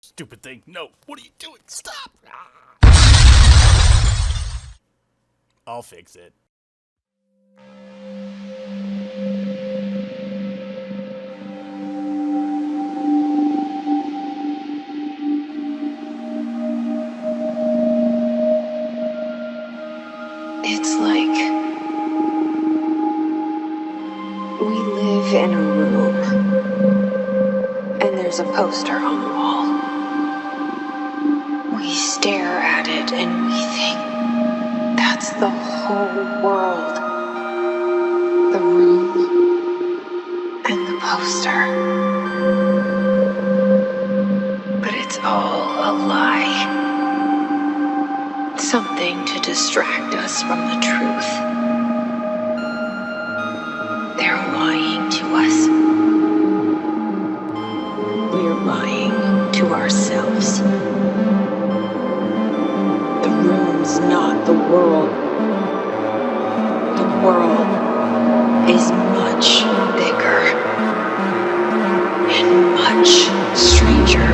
Stupid thing. No. What are you doing? Stop. I'll fix it. It's like we live in a room and there's a poster on the wall. We stare at it and we think that's the whole world. The room and the poster. But it's all a lie. Something to distract us from the truth. They're lying to us. We're lying to ourselves. The room's not the world. The world is much bigger and much stranger.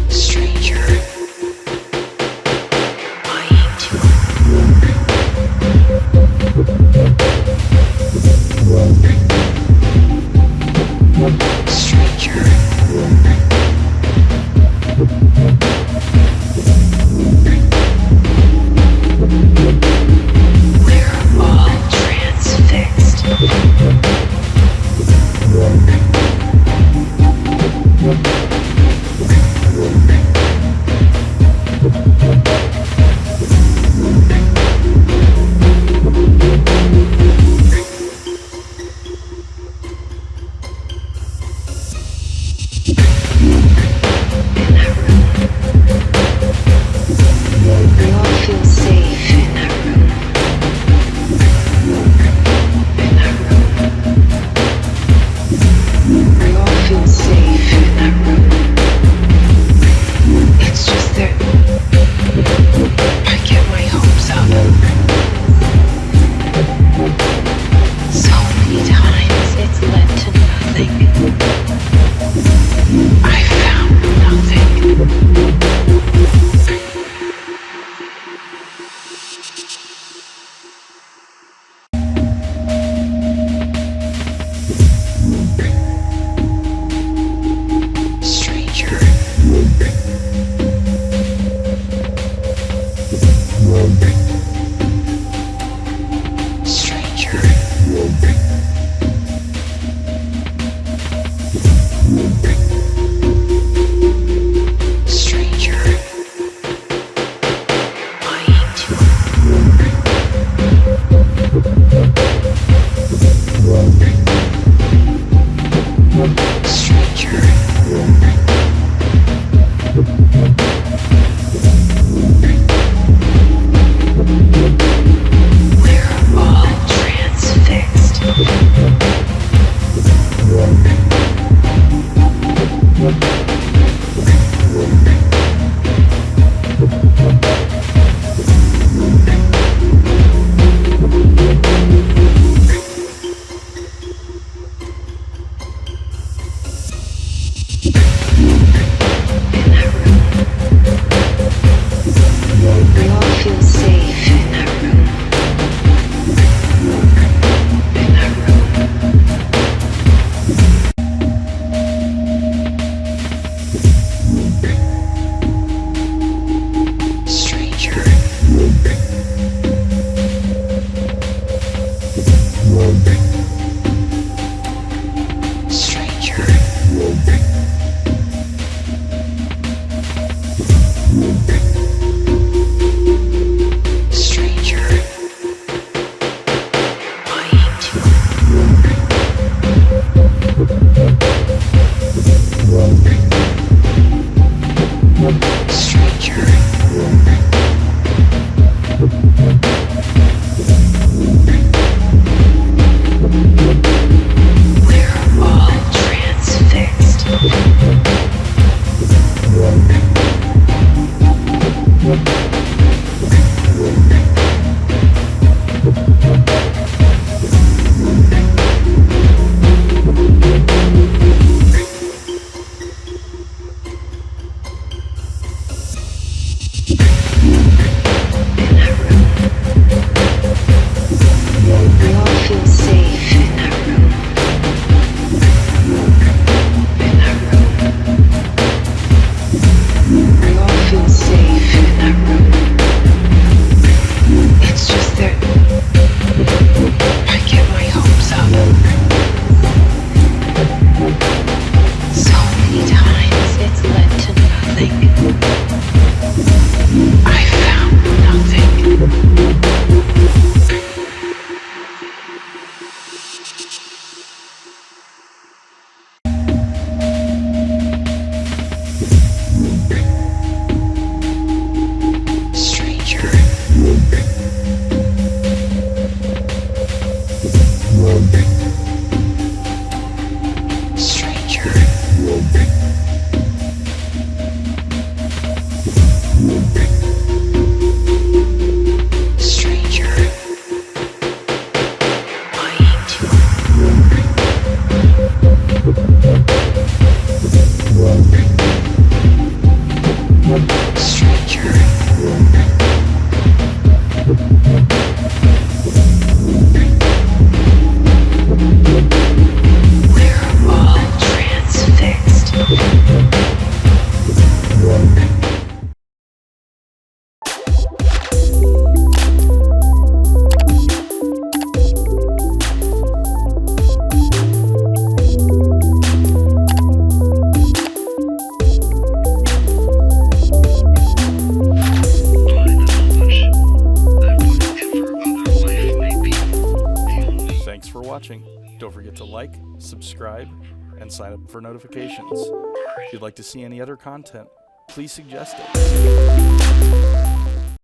Stranger, lying to stranger. We're all transfixed. We all feel safe in that room. In that room. We all feel safe in that room. It's just that I get my hopes up. So many times it's led to nothing. I found nothing. Stranger. Stranger. Stranger. Lying to stranger. We're all transfixed. In that room. We all feel safe in that room. In that room. Stranger. Stranger. Stranger. Lying to stranger. We're all transfixed. In that room. We all feel safe in that room. In that room. We all feel safe in that room. It's just that I get my hopes up. So many times it's led to nothing. I found nothing. Stranger. Stranger. subscribe, and sign up for notifications. If you'd like to see any other content, please suggest it.